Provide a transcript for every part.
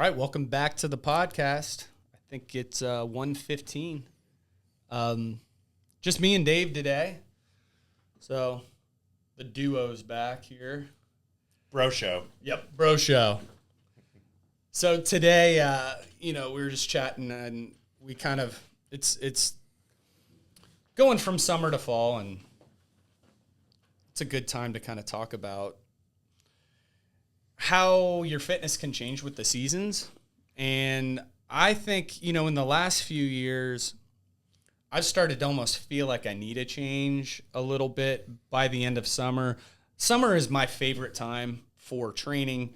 right, welcome back to the podcast. I think it's 1:15. Just me and Dave today. So the duo's back here. Bro show. Yep, bro show. So today, we were just chatting, and we kind of it's going from summer to fall, and it's a good time to kind of talk about how your fitness can change with the seasons. And I think, in the last few years, I've started to almost feel like I need a change a little bit by the end of summer. Summer is my favorite time for training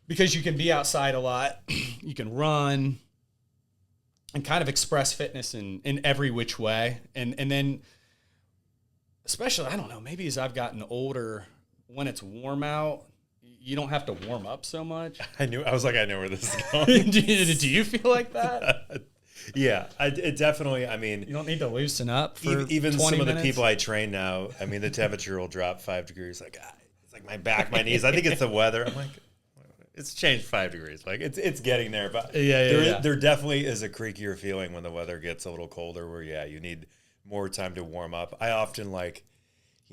because you can be outside a lot. You can run and kind of express fitness in every which way. And then, especially, I don't know, maybe as I've gotten older, when it's warm out, you don't have to warm up so much. I was like, I know where this is going. Do you feel like that? Yeah, it definitely, you don't need to loosen up for even 20 some minutes. of the people I train now, the temperature will drop 5 degrees. Like, it's like my back, my knees. I think it's the weather. I'm like, it's changed 5 degrees. Like, it's getting there. But there definitely is a creakier feeling when the weather gets a little colder where, you need more time to warm up. I often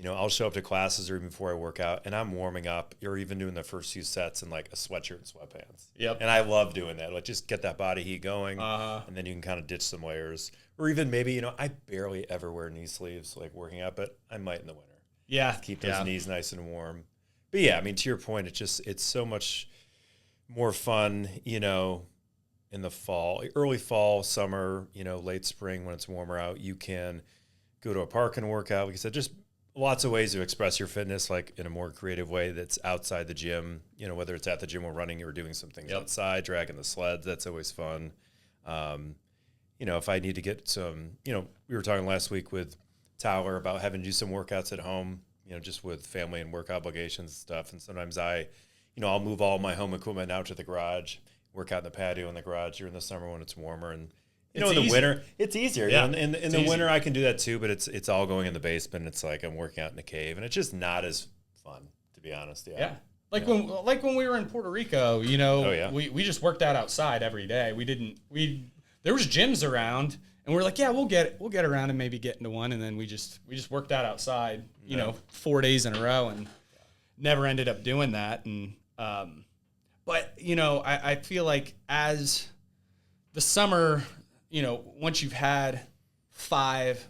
I'll show up to classes or even before I work out, and I'm warming up or even doing the first few sets in like a sweatshirt and sweatpants. Yep. And I love doing that. Like, just get that body heat going, and then you can kind of ditch some layers. Or even maybe, I barely ever wear knee sleeves like working out, but I might in the winter. Yeah. Keep those knees nice and warm. But yeah, to your point, it's so much more fun, in the fall, early fall, summer, late spring when it's warmer out. You can go to a park and work out. Like I said, just lots of ways to express your fitness, like in a more creative way that's outside the gym, whether it's at the gym or running or doing some things outside, dragging the sleds, that's always fun. If I need to get some, we were talking last week with Tyler about having to do some workouts at home, just with family and work obligations and stuff. And sometimes I'll move all my home equipment out to the garage, work out in the patio in the garage during the summer when it's warmer. And in the winter, it's easier. Yeah. In the winter, I can do that too, but it's all going in the basement. It's like I'm working out in the cave, and it's just not as fun, to be honest. Yeah. When we were in Puerto Rico, we just worked out outside every day. There was gyms around, and we're like, we'll get around and maybe get into one, and then we just worked out outside, 4 days in a row, and never ended up doing that. And but I feel like as the summer, once you've had 5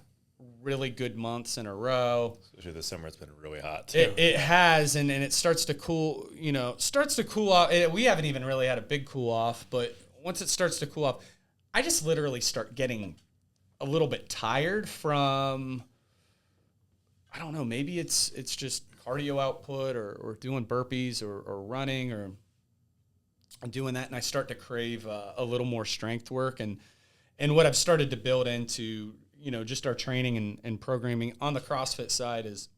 really good months in a row. Especially this summer, it's been really hot too. It has, and it starts to cool, off. We haven't even really had a big cool off, but once it starts to cool off, I just literally start getting a little bit tired from, I don't know, maybe it's just cardio output or doing burpees or running or doing that, and I start to crave a little more strength work. And what I've started to build into, just our training and programming on the CrossFit side is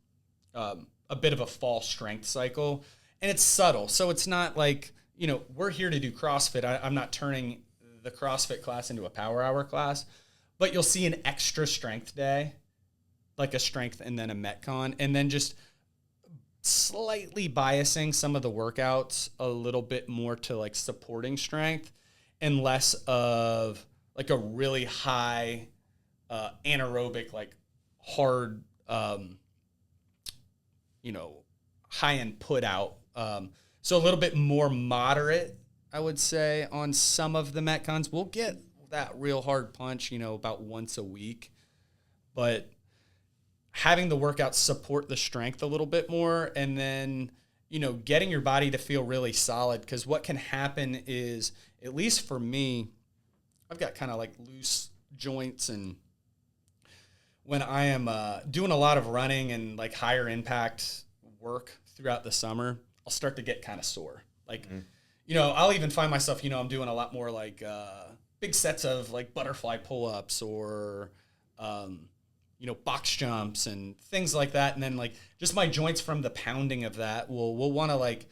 a bit of a fall strength cycle. And it's subtle. So it's not like, we're here to do CrossFit. I'm not turning the CrossFit class into a power hour class. But you'll see an extra strength day, like a strength and then a Metcon. And then just slightly biasing some of the workouts a little bit more to like supporting strength and less of like a really high anaerobic, like hard, high end put out. So a little bit more moderate, I would say, on some of the Metcons. We'll get that real hard punch, about once a week. But having the workouts support the strength a little bit more, and then, getting your body to feel really solid. Because what can happen is, at least for me, I've got kind of like loose joints, and when I am doing a lot of running and like higher impact work throughout the summer, I'll start to get kind of sore. Like, I'll even find myself, I'm doing a lot more like big sets of like butterfly pull-ups or, box jumps and things like that. And then like just my joints from the pounding of that will want to like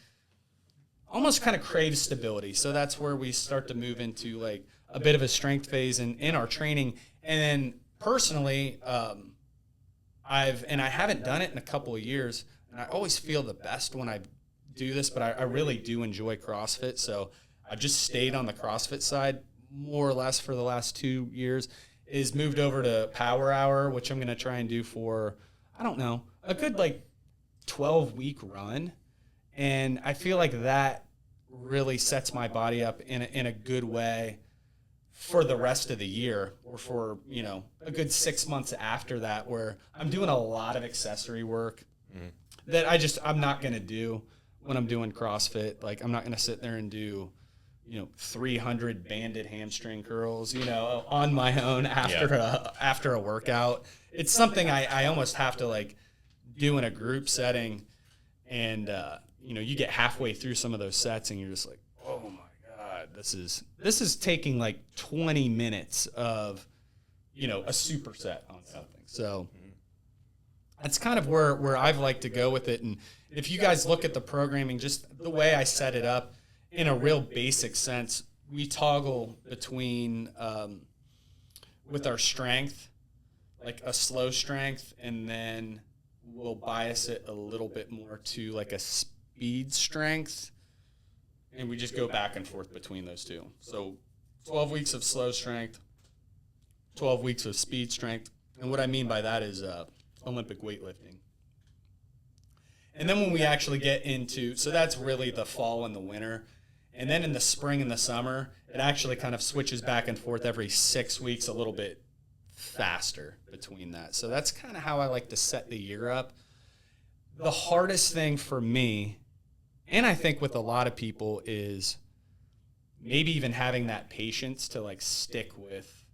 almost kind of crave stability. So that's where we start to move into like a bit of a strength phase in our training. And then personally, I haven't done it in a couple of years, and I always feel the best when I do this, but I really do enjoy CrossFit. So I've just stayed on the CrossFit side more or less for the last 2 years, is moved over to Power Hour, which I'm going to try and do for, I don't know, a good like 12-week run. And I feel like that really sets my body up in a good way for the rest of the year, or for, you know, a good 6 months after that, where I'm doing a lot of accessory work that I'm not going to do when I'm doing CrossFit. Like, I'm not going to sit there and do, you know, 300 banded hamstring curls, you know, on my own after a workout. It's something I almost have to like do in a group setting. And, you know, you get halfway through some of those sets and you're just like, oh my God, this is taking like 20 minutes of, you know, a superset on something. So that's kind of where I've liked to go with it. And if you guys look at the programming, just the way I set it up in a real basic sense, we toggle between, with our strength, like a slow strength, and then we'll bias it a little bit more to like a speed strength. And we just go back and forth between those two. So 12 weeks of slow strength, 12 weeks of speed strength. And what I mean by that is Olympic weightlifting. And then when we actually get into, so that's really the fall and the winter. And then in the spring and the summer, it actually kind of switches back and forth every 6 weeks, a little bit faster between that. So that's kind of how I like to set the year up. The hardest thing for me, and I think with a lot of people, is maybe even having that patience to like stick with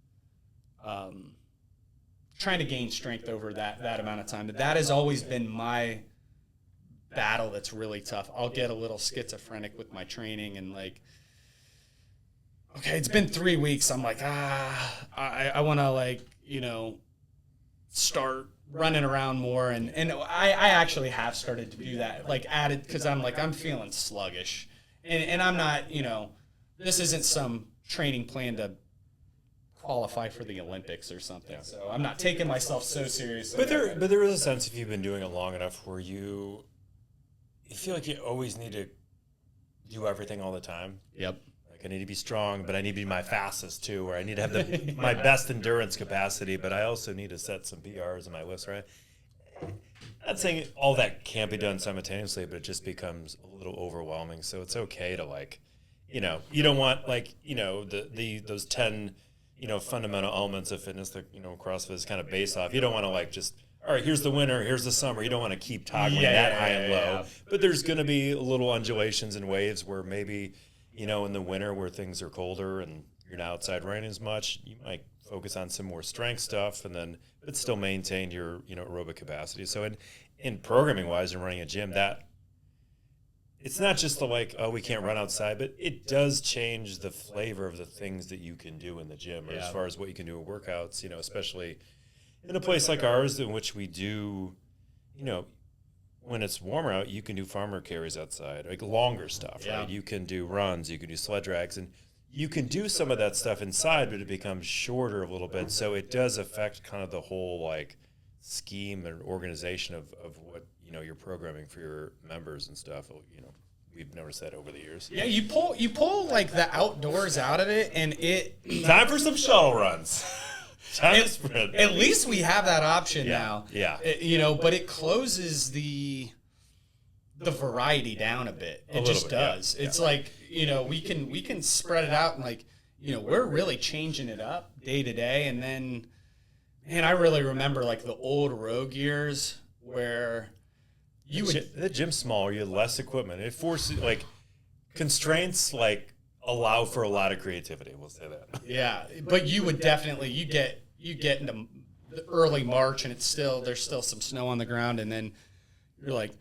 trying to gain strength over that amount of time. But that has always been my battle that's really tough. I'll get a little schizophrenic with my training and like, okay, it's been 3 weeks. I'm like, I want to like, you know, start running around more. And I actually have started to do that, like added, because I'm feeling sluggish. And I'm not, you know, this isn't some training plan to qualify for the Olympics or something. So I'm not taking myself so seriously. But there is a sense, if you've been doing it long enough, where you feel like you always need to do everything all the time. Yep. I need to be strong, but I need to be my fastest too, or I need to have my best endurance capacity, but I also need to set some PRs in my lifts, right? I'm not saying all that can't be done simultaneously, but it just becomes a little overwhelming. So it's okay to like, you know, you don't want like, you know, those 10, you know, fundamental elements of fitness that, you know, CrossFit is kind of based off. You don't want to like just, all right, here's the winter, here's the summer. You don't want to keep toggling that high and low. Yeah. But there's going to be little undulations and waves where maybe, you know, in the winter where things are colder and you're not outside running as much, you might focus on some more strength stuff and then but still maintain your, you know, aerobic capacity. So in programming wise and running a gym, that it's not just the like, oh, we can't run outside, but it does change the flavor of the things that you can do in the gym, or as far as what you can do in workouts, you know, especially in a place like ours in which we do, you know, when it's warmer out, you can do farmer carries outside, like longer stuff, right? You can do runs, you can do sled drags, and you can do some of that stuff inside, but it becomes shorter a little bit. So it does affect kind of the whole like scheme and organization of what, you know, you're programming for your members and stuff. You know, we've noticed that over the years. Yeah, you pull like the outdoors out of it, and it time for some shuttle runs. At least we have that option now. Yeah. You know, but it closes the variety down a bit. It just does. It's like, you know, we can spread it out and like, you know, we're really changing it up day to day. And then, man, I really remember like the old Rogue years where the gym's smaller, you had less equipment. It forces like constraints like allow for a lot of creativity. We'll say that. Yeah, but you would definitely you get into the early March and there's still some snow on the ground, and then you're like,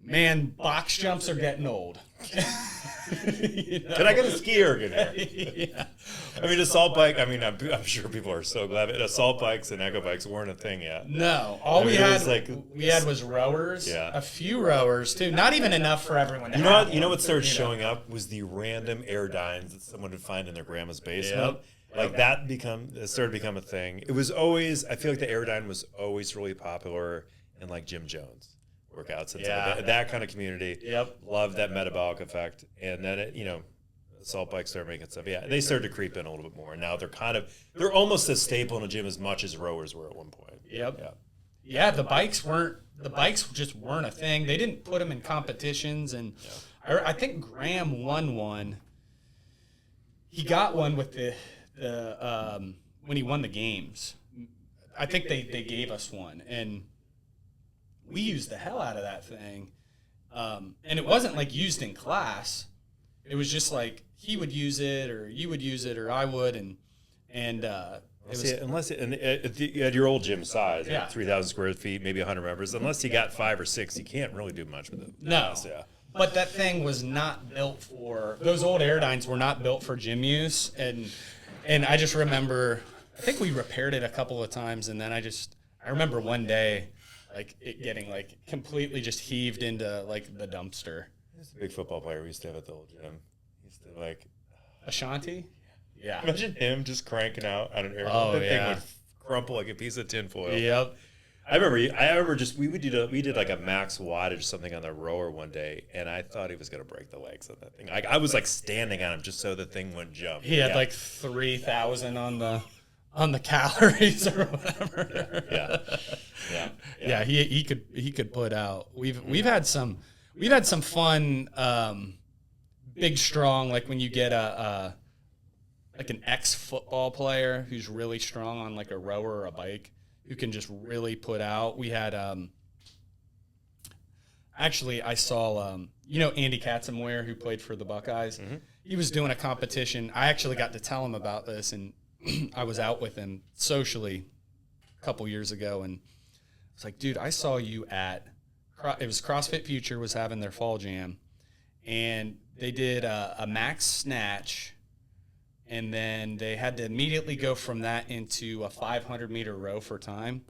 man, box jumps are getting old. You know? Can I get a ski erg in here? Yeah. I mean, assault bike. I mean, I'm sure people are so glad. Assault bikes and echo bikes weren't a thing yet. No, we had was rowers. Yeah, a few rowers too. Not even enough for everyone. You know what started showing up was the random airdynes that someone would find in their grandma's basement. Yep. Like it started to become a thing. It was always. I feel like the airdyne was always really popular in like Jim Jones workouts and that kind of community. Yep. Loved that metabolic effect. And then it, you know, assault bikes started making stuff. Yeah, they started to creep in a little bit more. And now they're almost a staple in a gym as much as rowers were at one point. Yep. Yeah, the bikes just weren't a thing. They didn't put them in competitions, and I think Graham won one. He got one with the when he won the games. I think they gave us one, and we used the hell out of that thing. And it wasn't like used in class. It was just like he would use it, or you would use it, or I would, and at your old gym size, 3,000 square feet, maybe 100 members, unless you got 5 or 6, you can't really do much with it. No. But that thing was not built those old Aerodynes were not built for gym use. And I just remember, I think we repaired it a couple of times. And then I remember one day, like it getting like completely just heaved into like the dumpster. He's a big football player we used to have at the old gym. He used to like. Ashanti? Yeah. Imagine him just cranking out on an air. Oh, that thing would crumple like a piece of tinfoil. Yep. I remember just we did like a max wattage or something on the rower one day, and I thought he was gonna break the legs on that thing. I was like standing on him just so the thing wouldn't jump. He had like 3,000 on the calories or whatever. Yeah. He could put out. We've had some fun big strong, like when you get like an ex-football player who's really strong on like a rower or a bike, who can just really put out. We had actually I saw Andy Katzenmoyer, who played for the Buckeyes. Mm-hmm. He was doing a competition. I actually got to tell him about this, and I was out with him socially a couple years ago, and I was like, dude, I saw you it was CrossFit Future was having their fall jam, and they did a max snatch, and then they had to immediately go from that into a 500-meter row for time.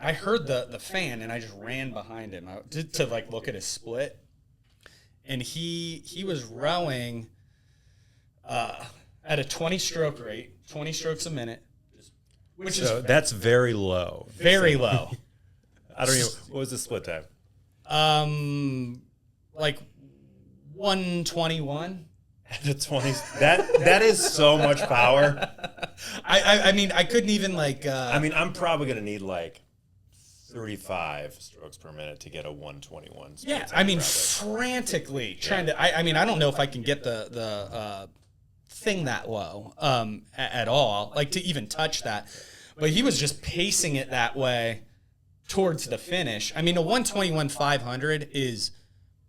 I heard the fan, and I just ran behind him to like look at his split. And he was rowing at a 20-stroke rate, 20 strokes a minute, that's very low. Very low. I don't even. What was the split time? Like 121. The 20s. That is so much power. I mean, I couldn't even like. I'm probably gonna need like 35 strokes per minute to get a 121. Yeah, I mean, frantically trying to. I mean, I don't know if I can get the thing that low at all, like to even touch that. But he was just pacing it that way towards the finish. I mean, a 121 500 is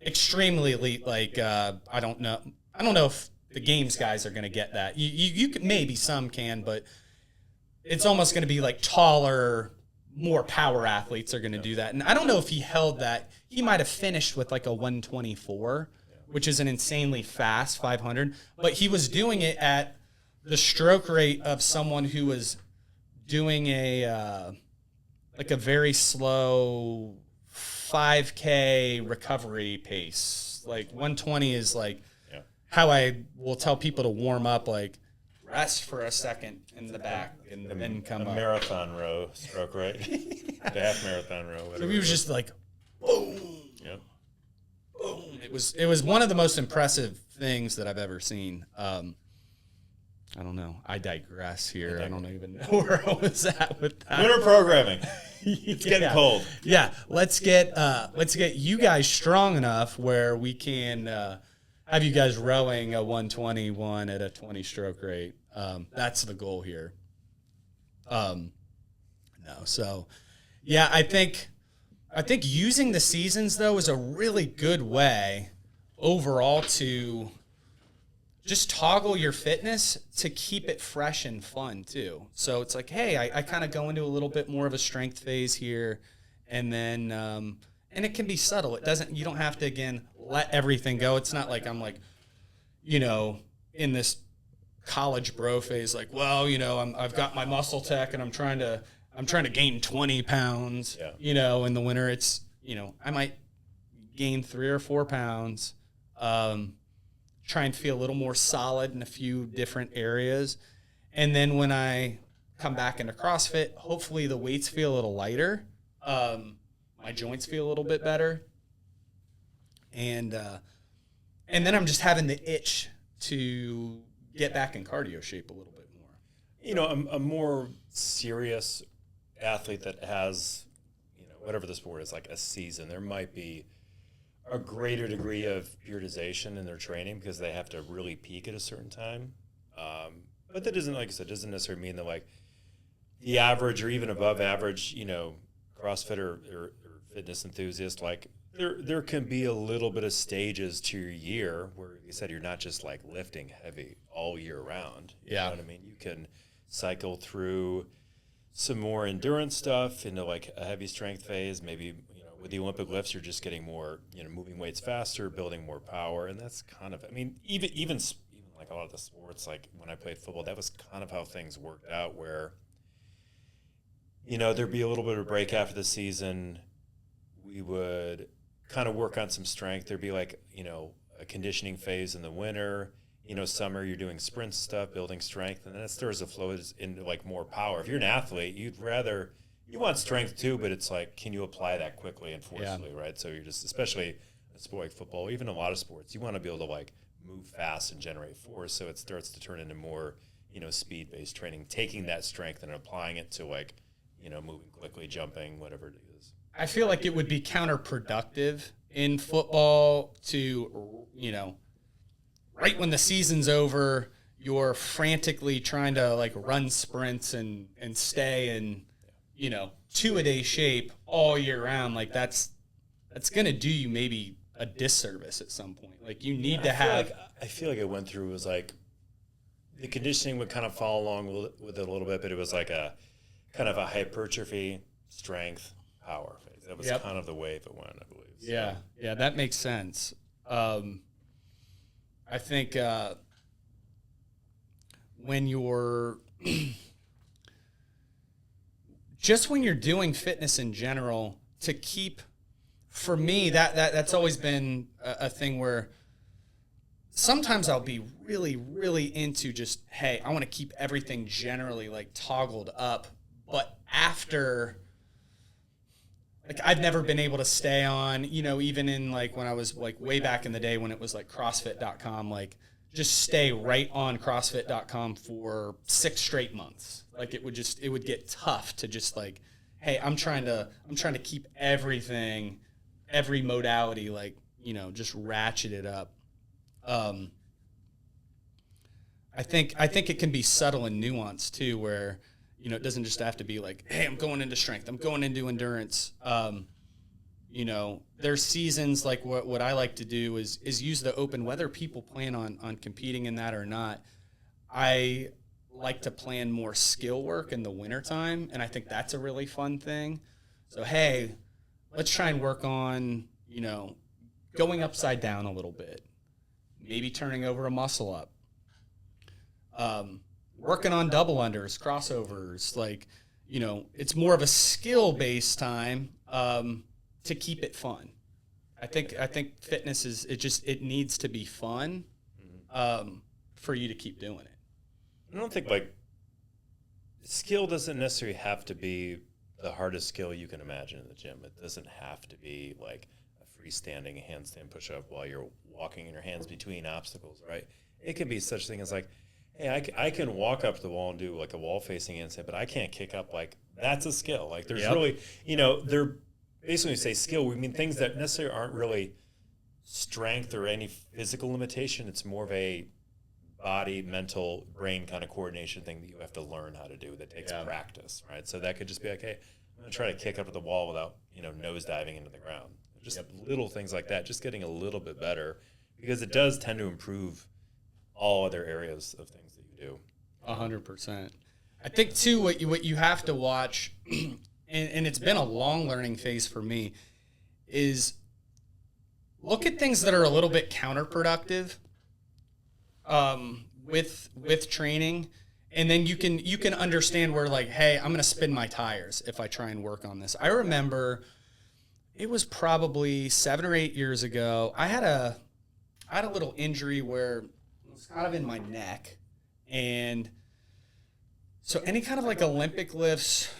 extremely elite. Like I don't know if the games guys are going to get that. You could, maybe some can, but it's almost going to be like taller, more power athletes are going to do that. And I don't know if he held that. He might have finished with like a 124, which is an insanely fast 500, but he was doing it at the stroke rate of someone who was doing a very slow 5K recovery pace. Like 120 is like how I will tell people to warm up, like rest for a second in the back and then come up. Marathon row stroke, right? The half marathon row. So he was just like, boom. Yep. Boom. It was one of the most impressive things that I've ever seen. I don't know. I digress here. I don't even know where I was at with that. Winter programming. It's getting cold. Yeah. Let's get you guys strong enough where we can have you guys rowing a 121 at a 20 stroke rate. That's the goal here. So yeah, I think using the seasons though is a really good way overall to just toggle your fitness to keep it fresh and fun too. So it's like, hey, I kind of go into a little bit more of a strength phase here, and then and it can be subtle. You don't have to again let everything go. It's not like I'm like, in this college bro phase, like, well, I've got my muscle tech and I'm trying to gain 20 pounds. Yeah. In the winter, it's I might gain 3 or 4 pounds. Try and feel a little more solid in a few different areas. And then when I come back into CrossFit, hopefully the weights feel a little lighter. My joints feel a little bit better. And And then I'm just having the itch to get back in cardio shape a little bit more. You know, a more serious athlete that has, you know, whatever the sport is, like a season, there might be a greater degree of periodization in their training because they have to really peak at a certain time. But that doesn't, like I said, doesn't necessarily mean that like the average or even above average, you know, CrossFit or fitness enthusiast, like there can be a little bit of stages to your year where, like you said, you're not just like lifting heavy all year round. You know what I mean? You can cycle through some more endurance stuff into like a heavy strength phase. Maybe, you know, with the Olympic lifts, you're just getting more, you know, moving weights faster, building more power. And that's kind of, I mean, even like a lot of the sports, like when I played football, that was kind of how things worked out where, you know, there'd be a little bit of a break after the season. We would kind of work on some strength. There'd be like, you know, a conditioning phase in the winter. You know, summer you're doing sprint stuff, building strength, and then it stirs the flow into like more power. If you're an athlete, you want strength too, but it's like, can you apply that quickly and forcefully, right? So you're just, especially a sport like football, even a lot of sports, you want to be able to like move fast and generate force. So it starts to turn into more, you know, speed-based training, taking that strength and applying it to like, you know, moving quickly, jumping, whatever it is. I feel like it would be counterproductive in football to, you know, right when the season's over, you're frantically trying to like run sprints and stay in, you know, 2-a-day shape all year round. Like that's going to do you maybe a disservice at some point. Like you need to have. I feel like I went through was like the conditioning would kind of follow along with it a little bit, but it was like a kind of a hypertrophy, strength, power phase. That was kind of the wave it went, I believe. So. Yeah, that makes sense. I think when you're just when you're doing fitness in general, to keep, for me, that's always been a thing where sometimes I'll be really, really into just, hey, I want to keep everything generally like toggled up, but after, like I've never been able to stay on, you know, even in like when I was like way back in the day when it was like CrossFit.com, like just stay right on CrossFit.com for 6 straight months. Like it would get tough to just like, hey, I'm trying to keep everything, every modality, like, you know, just ratchet it up. I think it can be subtle and nuanced too, where, you know, it doesn't just have to be like, hey, I'm going into strength, I'm going into endurance. You know, there's seasons like what I like to do is use the open, whether people plan on competing in that or not. I like to plan more skill work in the wintertime, and I think that's a really fun thing. So, hey, let's try and work on, you know, going upside down a little bit, maybe turning over a muscle up, working on double unders, crossovers, like, you know, it's more of a skill-based time to keep it fun. I think fitness it needs to be fun for you to keep doing it. I don't think like skill doesn't necessarily have to be the hardest skill you can imagine in the gym. It doesn't have to be like a freestanding handstand push-up while you're walking in your hands between obstacles, right? It can be such thing as like, hey, I can walk up the wall and do like a wall-facing handstand, but I can't kick up. Like that's a skill. Like there's really, you know, they're basically when we say skill, we mean things that necessarily aren't really strength or any physical limitation. It's more of a body, mental, brain kind of coordination thing that you have to learn how to do that takes practice, right? So that could just be like, hey, I'm going to try to kick up to the wall without, you know, nose diving into the ground. Just little things like that, just getting a little bit better, because it does tend to improve all other areas of things that you do. 100%. I think too, what you have to watch, and it's been a long learning phase for me, is look at things that are a little bit counterproductive with training, and then you can understand where like, hey, I'm gonna spin my tires if I try and work on this. I remember it was probably 7 or 8 years ago. I had a little injury where it was kind of in my neck, and so any kind of like Olympic lifts,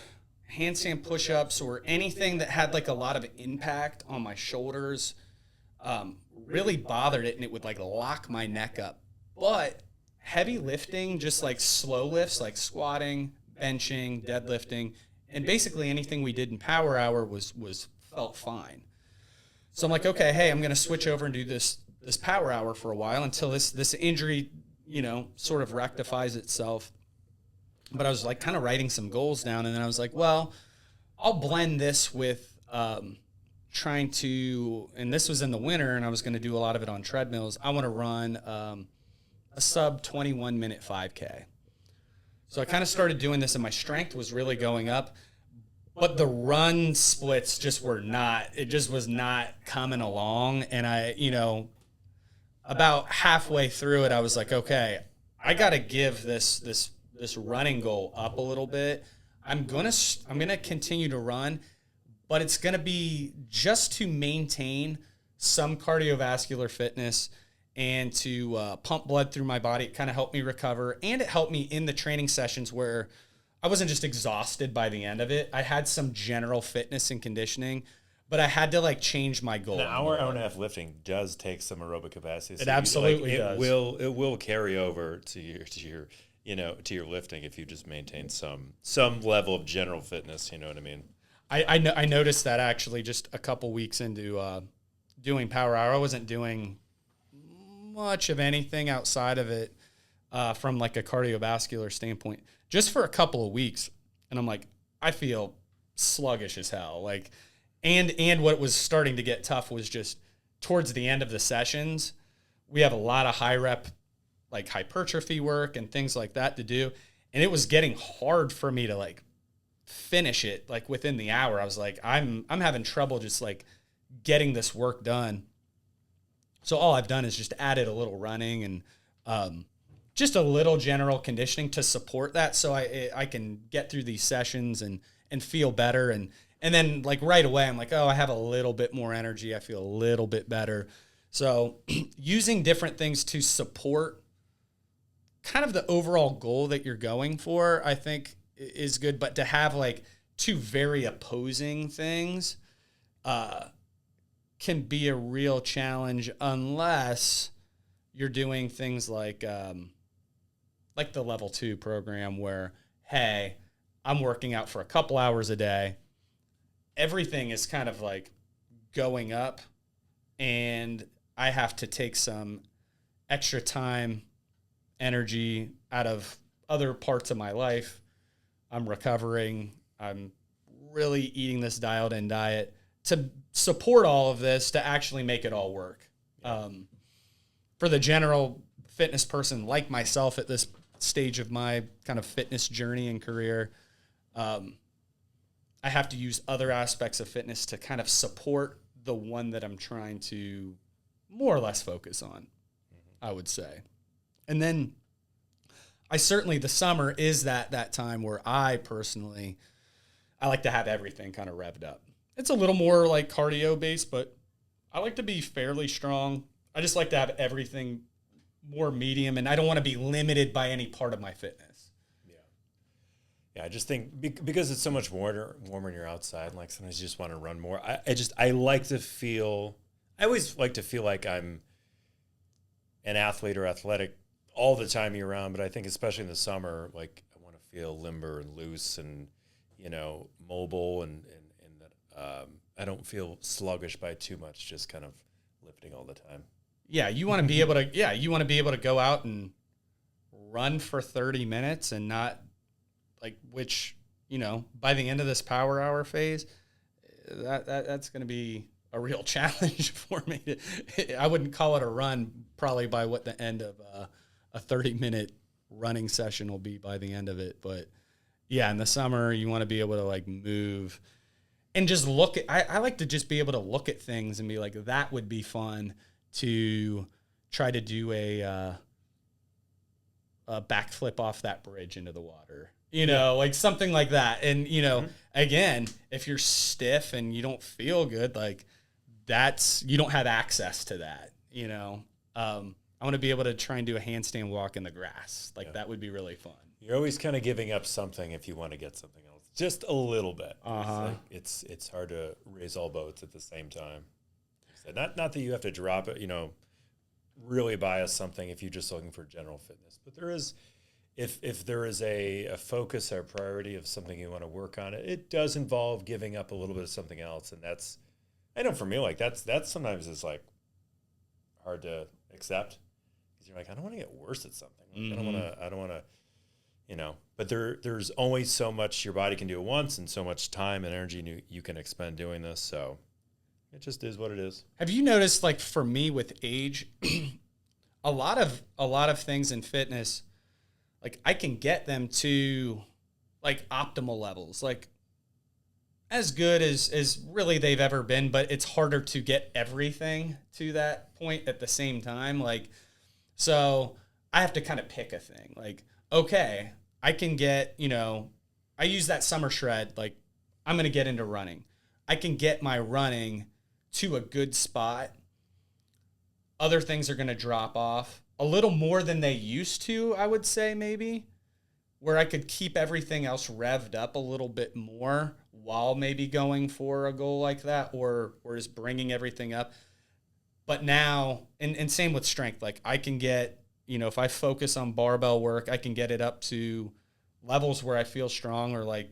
handstand push-ups, or anything that had like a lot of impact on my shoulders really bothered it, and it would like lock my neck up. But heavy lifting, just like slow lifts, like squatting, benching, deadlifting, and basically anything we did in power hour was felt fine. So I'm like, okay, hey, I'm going to switch over and do this power hour for a while until this injury, sort of rectifies itself. But I was like kind of writing some goals down, and then I was like, well, I'll blend this with trying to, and this was in the winter, and I was going to do a lot of it on treadmills. I want to run a sub 21 minute 5K. So I kind of started doing this, and my strength was really going up, but the run splits just was not coming along. And about halfway through it, I was like, okay, I got to give this running goal up a little bit. I'm going to continue to run, but it's going to be just to maintain some cardiovascular fitness and to pump blood through my body. It kind of helped me recover, and it helped me in the training sessions where I wasn't just exhausted by the end of it. I had some general fitness and conditioning, but I had to like change my goal. An hour and a half lifting does take some aerobic capacity. So it absolutely does. It will carry over to your lifting if you just maintain some level of general fitness. You know what I mean? I noticed that actually just a couple weeks into doing power hour. I wasn't doing much of anything outside of it from like a cardiovascular standpoint, just for a couple of weeks. And I'm like, I feel sluggish as hell. Like, and what was starting to get tough was just towards the end of the sessions, we have a lot of high rep, like hypertrophy work and things like that to do. And it was getting hard for me to like finish it like within the hour. I was like, I'm having trouble just like getting this work done. So all I've done is just added a little running and just a little general conditioning to support that, so I can get through these sessions and feel better. And then like right away, I'm like, oh, I have a little bit more energy. I feel a little bit better. So using different things to support kind of the overall goal that you're going for, I think is good. But to have like two very opposing things can be a real challenge unless you're doing things like the level 2 program where, hey, I'm working out for a couple hours a day. Everything is kind of like going up, and I have to take some extra time, energy out of other parts of my life. I'm recovering. I'm really eating this dialed in diet to support all of this to actually make it all work. For the general fitness person like myself at this stage of my kind of fitness journey and career, I have to use other aspects of fitness to kind of support the one that I'm trying to more or less focus on, I would say. And then the summer is that time where I like to have everything kind of revved up. It's a little more like cardio based, but I like to be fairly strong. I just like to have everything more medium, and I don't want to be limited by any part of my fitness. Yeah, I just think because it's so much warmer when you're outside, like sometimes you just want to run more. I always like to feel like I'm an athlete or athletic all the time year round, but I think especially in the summer, like I want to feel limber and loose and, mobile and that I don't feel sluggish by too much, just kind of lifting all the time. Yeah, you want to be able to go out and run for 30 minutes and not which, by the end of this power hour phase, that's going to be a real challenge for me. I wouldn't call it a run probably by what the end of a 30-minute running session will be by the end of it. But yeah, in the summer, you want to be able to move and just look at, I like to just be able to look at things and be like, that would be fun to try to do a backflip off that bridge into the water, something like that. And, again, if you're stiff and you don't feel good, you don't have access to that, I want to be able to try and do a handstand walk in the grass. That would be really fun. You're always kind of giving up something if you want to get something else, just a little bit. It's hard to raise all boats at the same time. said, not that you have to drop it, really bias something if you're just looking for general fitness. But there is, if there is a focus or a priority of something you want to work on, it does involve giving up a little bit of something else. And that's, I know for me, like that's sometimes is like hard to accept because you're like, I don't want to get worse at something. Like, I don't want to, but there's only so much your body can do at once and so much time and energy you can expend doing this. So it just is what it is. Have you noticed, like for me with age, a lot of things in fitness, like I can get them to like optimal levels, like as good as really they've ever been, but it's harder to get everything to that point at the same time. Like, so I have to kind of pick a thing. Like, okay, I can get, I use that summer shred. Like, I'm going to get into running. I can get my running to a good spot. Other things are going to drop off a little more than they used to, I would say, maybe, where I could keep everything else revved up a little bit more while maybe going for a goal like that, or just bringing everything up. But now, and same with strength, like I can get, if I focus on barbell work, I can get it up to levels where I feel strong or like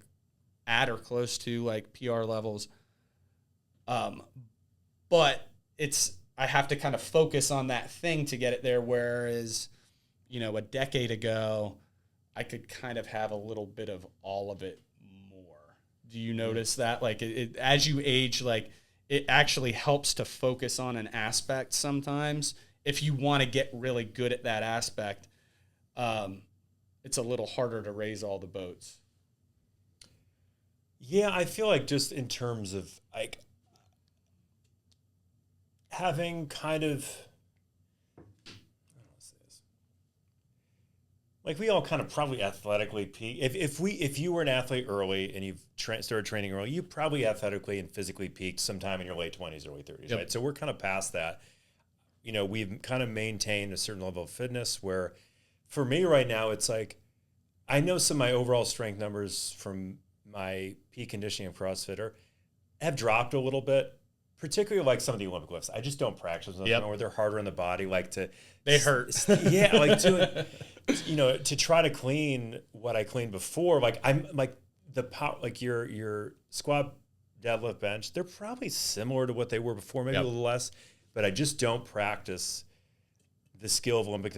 at or close to like PR levels. But I have to kind of focus on that thing to get it there. Whereas, a decade ago, I could kind of have a little bit of all of it more. Do you notice that? Like as you age, like it actually helps to focus on an aspect sometimes. If you want to get really good at that aspect, it's a little harder to raise all the boats. Yeah, I feel like just in terms of like having kind of, like we all kind of probably athletically peak. If you were an athlete early and you've started training early, you probably athletically and physically peaked sometime in your late 20s, early 30s, right? So we're kind of past that. We've kind of maintained a certain level of fitness where for me right now, it's like, I know some of my overall strength numbers from my peak conditioning of CrossFit have dropped a little bit, particularly like some of the Olympic lifts. I just don't practice them anymore. They're harder on the body, they hurt. Yeah. Like to try to clean what I cleaned before, like I'm like the power, like your squat, deadlift, bench, they're probably similar to what they were before, maybe a little less, but I just don't practice the skill of Olympic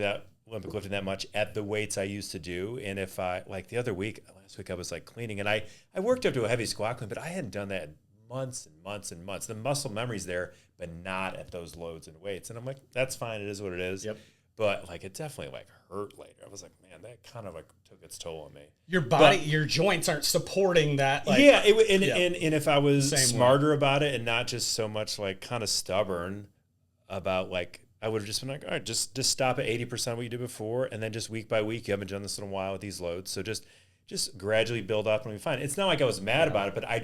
lifting that much at the weights I used to do. And if I, like last week I was like cleaning and I worked up to a heavy squat clean, but I hadn't done that in months and months and months. The muscle memory's there, but not at those loads and weights. And I'm like, that's fine. It is what it is. Yep. But like, it definitely like hurt later. I was like, man, that kind of like took its toll on me. Your body, your joints aren't supporting that. Like, and if I was smarter about it and not just so much like kind of stubborn about like, I would have just been like, all right, just stop at 80% of what you did before. And then just week by week, you haven't done this in a while with these loads. So just gradually build up and we'll be fine. It's not like I was mad about it, but I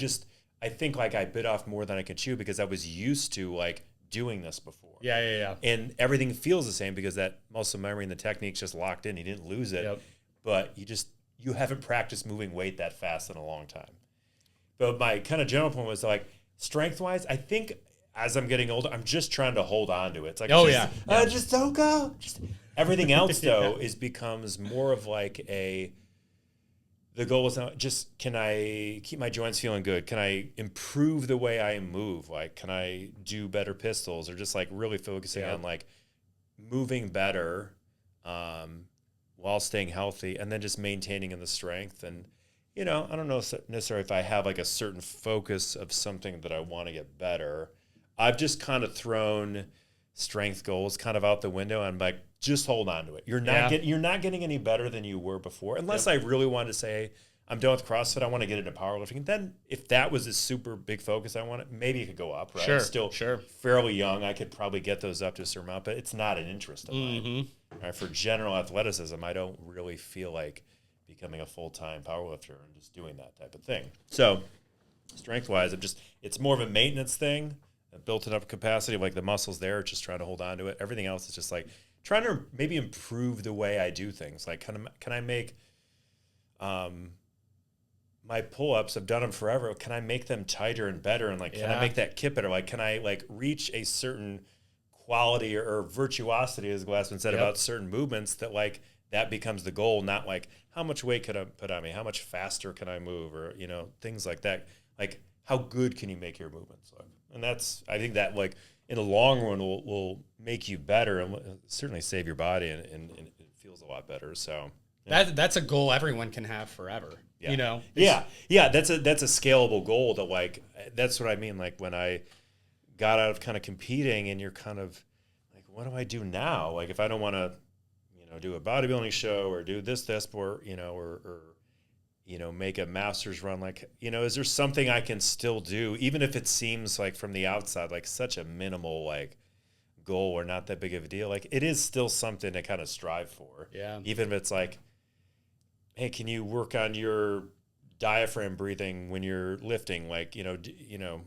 think like I bit off more than I could chew because I was used to like doing this before. Yeah. And everything feels the same because that muscle memory and the technique's just locked in. You didn't lose it. Yep. But you haven't practiced moving weight that fast in a long time. But my kind of general point was like, strength-wise, I think as I'm getting older, I'm just trying to hold on to it. It's like, just don't go. Just everything else though becomes more of like the goal is not just, can I keep my joints feeling good? Can I improve the way I move? Like, can I do better pistols, or just like really focusing on like moving better while staying healthy, and then just maintaining in the strength. And, I don't know necessarily if I have like a certain focus of something that I want to get better. I've just kind of thrown strength goals kind of out the window. And I'm like, just hold on to it. You're not getting any better than you were before, unless I really wanted to say, I'm done with CrossFit, I want to get into powerlifting. And then if that was a super big focus I wanted, maybe it could go up, right? Sure, I'm still fairly young. I could probably get those up to a certain amount, but it's not an interest of mine. Right? For general athleticism, I don't really feel like becoming a full-time powerlifter and just doing that type of thing. So strength-wise, it's more of a maintenance thing, a built-up capacity of like the muscles there, just trying to hold on to it. Everything else is just like trying to maybe improve the way I do things. Like, can I make my pull-ups, I've done them forever. Can I make them tighter and better? And like, can I make that kip better? Like, can I like reach a certain quality or virtuosity, as Glassman said, about certain movements that like that becomes the goal, not like how much weight could I put on me? How much faster can I move? Or, you know, things like that. Like, how good can you make your movements look? And that's, I think that like in the long run will make you better and certainly save your body and it feels a lot better. So that's a goal everyone can have forever. Yeah. You know? Yeah. That's a scalable goal that like, that's what I mean. Like when I got out of kind of competing and you're kind of like, what do I do now? Like if I don't want to, you know, do a bodybuilding show or do this, or, you know, or, you know, make a master's run, like, you know, is there something I can still do, even if it seems like from the outside, like such a minimal, like goal or not that big of a deal? Like it is still something to kind of strive for. Yeah. Even if it's like, hey, can you work on your diaphragm breathing when you're lifting? Like, you know,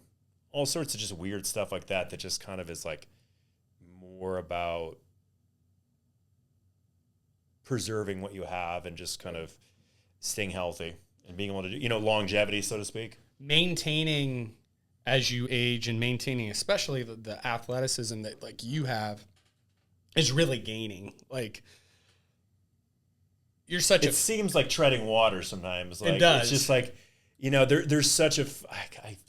all sorts of just weird stuff like that, that just kind of is like more about preserving what you have and just kind of staying healthy and being able to do, you know, longevity, so to speak. Maintaining as you age and maintaining especially the athleticism that like you have is really gaining. Like you're such it seems like treading water sometimes. Like, it does. It's just like, you know, there's such a,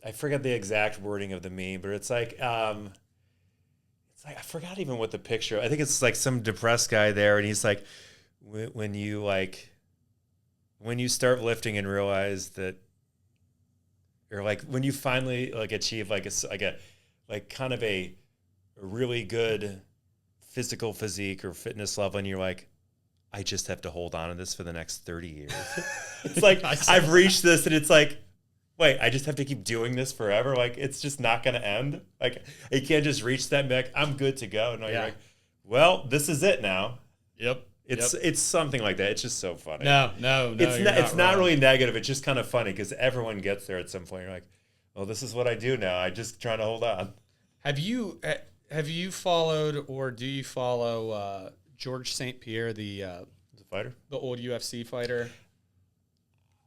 I forget the exact wording of the meme, but it's like I forgot even what the picture, I think it's like some depressed guy there. And he's like, when you start lifting and realize that, or like when you finally like achieve like a kind of a really good physical physique or fitness level, and you're like, I just have to hold on to this for the next 30 years. It's like, I've reached this and it's like, wait, I just have to keep doing this forever? Like, it's just not going to end? Like, you can't just reach that and be like, I'm good to go. No, you're like, well, this is it now. Yep. It's something like that. It's just so funny. No. It's not really negative. It's just kind of funny because everyone gets there at some point. You're like, well, this is what I do now. I just trying to hold on. Have you followed or do you follow George St. Pierre, the fighter, the old UFC fighter?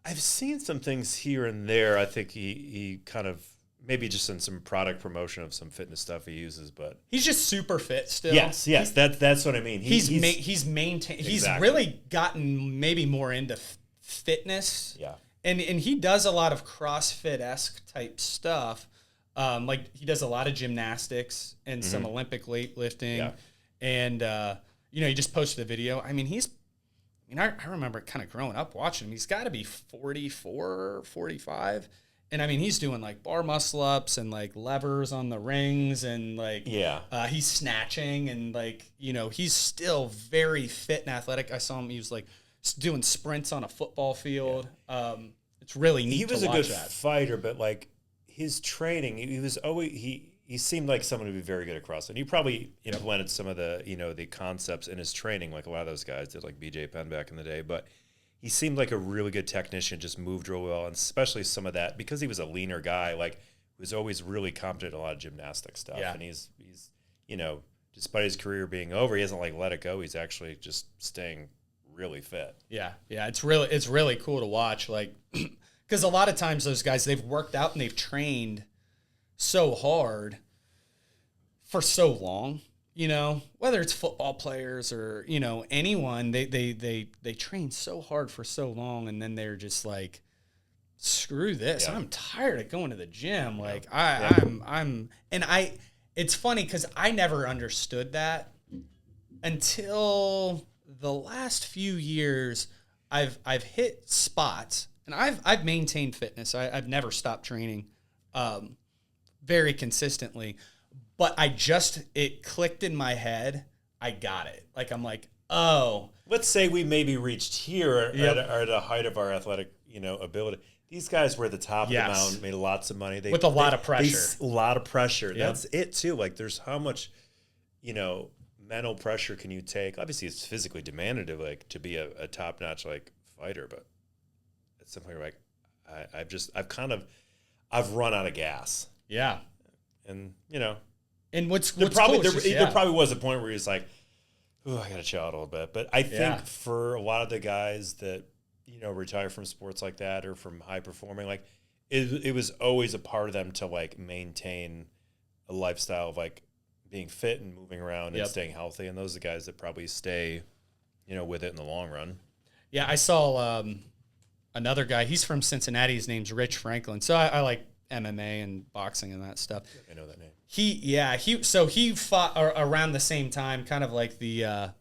I've seen some things here and there. I think he kind of maybe just in some product promotion of some fitness stuff he uses, but he's just super fit still. Yes, that's what I mean. He's maintained. Exactly. He's really gotten maybe more into fitness. Yeah, and he does a lot of CrossFit-esque type stuff. Like he does a lot of gymnastics and some Olympic weightlifting. Yeah. And you know, he just posted a video. I mean, I remember kind of growing up watching him. He's got to be 44, 45. And I mean, he's doing like bar muscle ups and like levers on the rings and like, he's snatching and like, you know, he's still very fit and athletic. I saw him, he was like doing sprints on a football field. Yeah. It's really neat to watch that. He was a good fighter, but like his training, he was always, he seemed like someone who'd be very good at CrossFit. He probably implemented some of the, you know, the concepts in his training, like a lot of those guys did, like BJ Penn back in the day, but he seemed like a really good technician, just moved real well, and especially some of that, because he was a leaner guy, like, was always really competent in a lot of gymnastic stuff. Yeah. And he's you know, despite his career being over, he hasn't, like, let it go. He's actually just staying really fit. Yeah, it's really cool to watch, like, because a lot of times those guys, they've worked out and they've trained so hard for so long. You know, whether it's football players or, you know, anyone, they train so hard for so long, and then they're just like, screw this. Yeah. I'm tired of going to the gym. Yeah. Like it's funny because I never understood that until the last few years. I've hit spots and I've maintained fitness. I've never stopped training very consistently. But it clicked in my head. I got it. Like, I'm like, oh. Let's say we maybe reached here at a height of our athletic, you know, ability. These guys were at the top of the mountain, made lots of money. With a lot of pressure. A lot of pressure. Yep. That's it, too. Like, there's how much, you know, mental pressure can you take? Obviously, it's physically demanded to be a top-notch, like, fighter. But at some point, like, I've run out of gas. Yeah. And, you know. And there probably was a point where he was like, "Oh, I got to chill out a little bit." But I think for a lot of the guys that retire from sports like that or from high performing, like it was always a part of them to like maintain a lifestyle of like being fit and moving around and staying healthy. And those are the guys that probably stay, with it in the long run. Yeah. I saw another guy, he's from Cincinnati. His name's Rich Franklin. So I like MMA and boxing and that stuff. I know that name. He fought around the same time, kind of like the,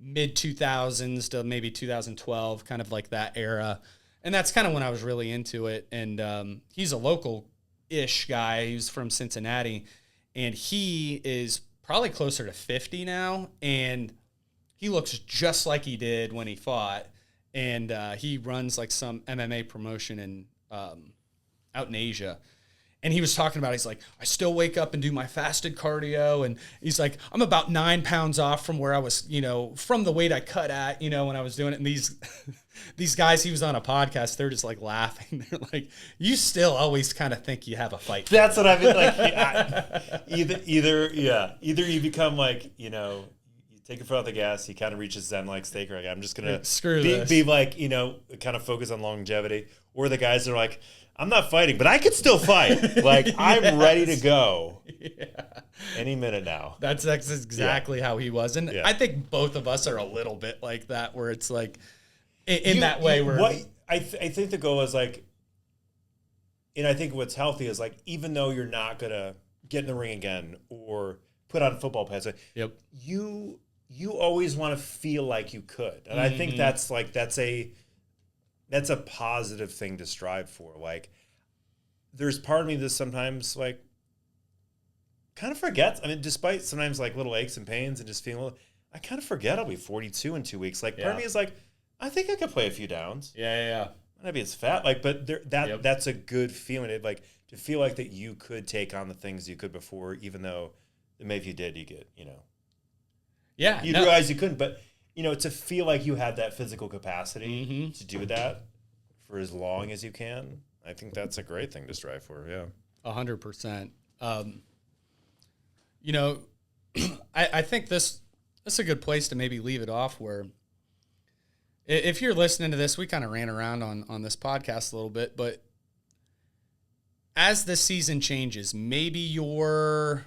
mid 2000s to maybe 2012, kind of like that era. And that's kind of when I was really into it. And he's a local-ish guy. He's from Cincinnati. And he is probably closer to 50 now. And he looks just like he did when he fought. And he runs like some MMA promotion in out in Asia. And he was talking about, he's like, I still wake up and do my fasted cardio. And he's like, I'm about 9 pounds off from where I was, from the weight I cut at, when I was doing it. And these guys, he was on a podcast, they're just like laughing. They're like, you still always kind of think you have a fight. That's what I mean. Like, either you become like, you take your foot off the gas, you kind of reach a Zen-like state, like, I'm just going to be like, kind of focus on longevity. Or the guys that are like, I'm not fighting, but I could still fight. Like, I'm ready to go any minute now. That's exactly how he was. And I think both of us are a little bit like that, where it's like, in that way. I think the goal is like, and I think what's healthy is like, even though you're not going to get in the ring again or put on football pads, you always want to feel like you could. And I think that's a positive thing to strive for. Like, there's part of me that sometimes like kind of forgets. I mean, despite sometimes like little aches and pains and just feeling, I kind of forget I'll be 42 in 2 weeks. Like, part of me is like, I think I could play a few downs. Yeah. Maybe it's fat, like, but that's a good feeling. It, like, to feel like that you could take on the things you could before, even though maybe if you did, you get, you realize you couldn't, but to feel like you had that physical capacity to do that for as long as you can, I think that's a great thing to strive for. Yeah, 100%. I think this is a good place to maybe leave it off. Where if you're listening to this, we kind of ran around on this podcast a little bit, but as the season changes, maybe you're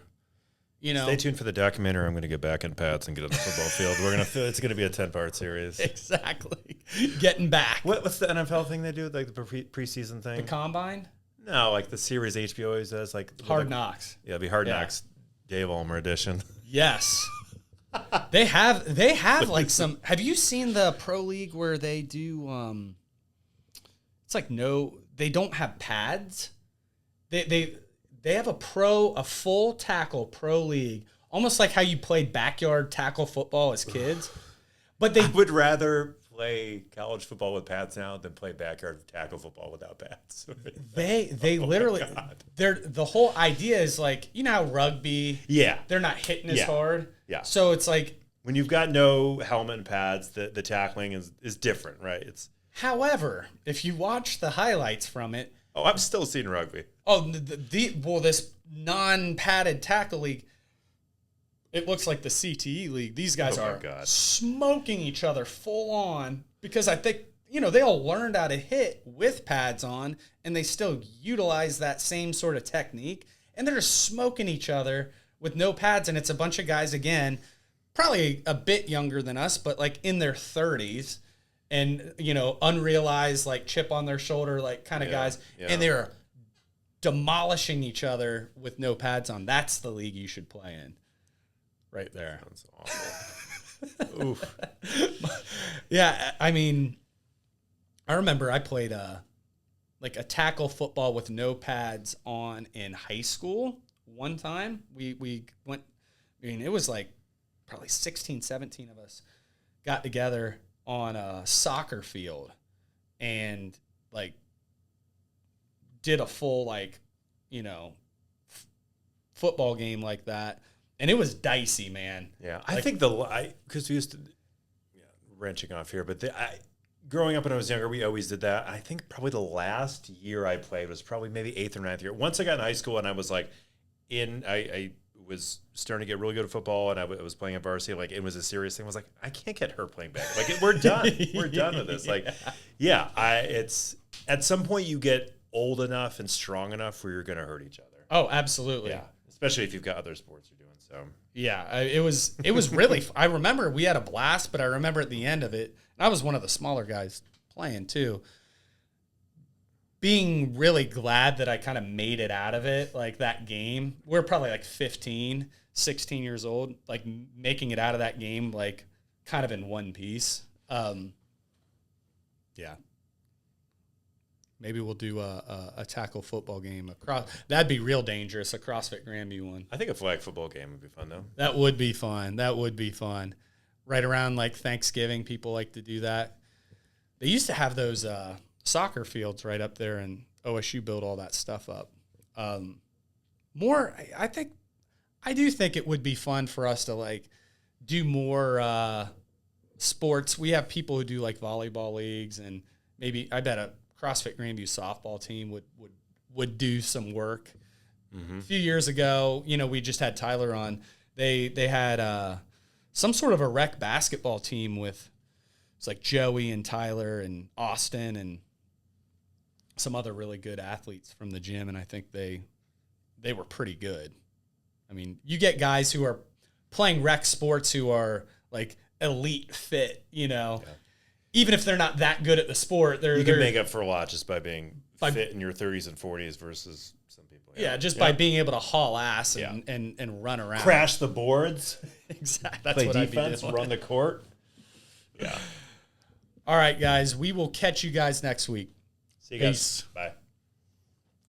stay tuned for the documentary. I'm going to get back in pads and get on the football field. It's going to be a 10-part series. Exactly. Getting back. What's the NFL thing they do? Like the preseason thing? The combine? No, like the series HBO always does. Like Hard Knocks. Yeah, it'll be Hard Knocks Dave Ulmer edition. Yes. They have like some. Have you seen the Pro League where they do? It's like they don't have pads. They have a full tackle pro league, almost like how you played backyard tackle football as kids. But I would rather play college football with pads now than play backyard tackle football without pads. They literally, the whole idea is like, how rugby, they're not hitting as hard. Yeah. So it's like, when you've got no helmet and pads, the tackling is different, right? However, if you watch the highlights from it. Oh, I'm still seeing rugby. Oh, this non-padded tackle league, it looks like the CTE league. These guys are smoking each other full on because I think, they all learned how to hit with pads on, and they still utilize that same sort of technique, and they're just smoking each other with no pads, and it's a bunch of guys, again, probably a bit younger than us, but like in their 30s. And, unrealized, like, chip on their shoulder, like, kind of guys. Yeah. And they're demolishing each other with no pads on. That's the league you should play in. Right there. That's awful. Oof. Yeah, I mean, I remember I played a tackle football with no pads on in high school one time. We went, it was like probably 16, 17 of us got together on a soccer field and like did a full football game like that, and it was dicey, man. Yeah, I think because we used to wrenching off here, but growing up when I was younger, we always did that. I think probably the last year I played was probably maybe 8th or 9th year. Once I got in high school and I was like I was starting to get really good at football, and I was playing at varsity. Like, it was a serious thing. I was like, I can't get hurt playing back. Like, we're done. We're done with this. Like, it's at some point you get old enough and strong enough where you're going to hurt each other. Oh, absolutely. Yeah, especially if you've got other sports you're doing. So yeah, it was really. I remember we had a blast, but I remember at the end of it, and I was one of the smaller guys playing too. Being really glad that I kind of made it out of it, like that game. We're probably like 15, 16 years old, like making it out of that game, like kind of in one piece. Yeah. Maybe we'll do a tackle football game across. That'd be real dangerous, a CrossFit Grandview one. I think a flag football game would be fun, though. That would be fun. That would be fun. Right around like Thanksgiving, people like to do that. They used to have those soccer fields right up there, and OSU built all that stuff up. I do think it would be fun for us to like do more sports. We have people who do like volleyball leagues, and maybe I bet a CrossFit Grandview softball team would do some work. Mm-hmm. A few years ago, we just had Tyler on. They had some sort of a rec basketball team with it's like Joey and Tyler and Austin and some other really good athletes from the gym, and I think they were pretty good. I mean, you get guys who are playing rec sports who are like elite fit, even if they're not that good at the sport. You can make up for a lot just by being fit in your 30s and 40s versus some people. Yeah, just by being able to haul ass and run around. Crash the boards. Exactly. That's Play what defense, I'd be doing. run the court. Yeah. All right, guys. We will catch you guys next week. See you guys. Peace. Bye.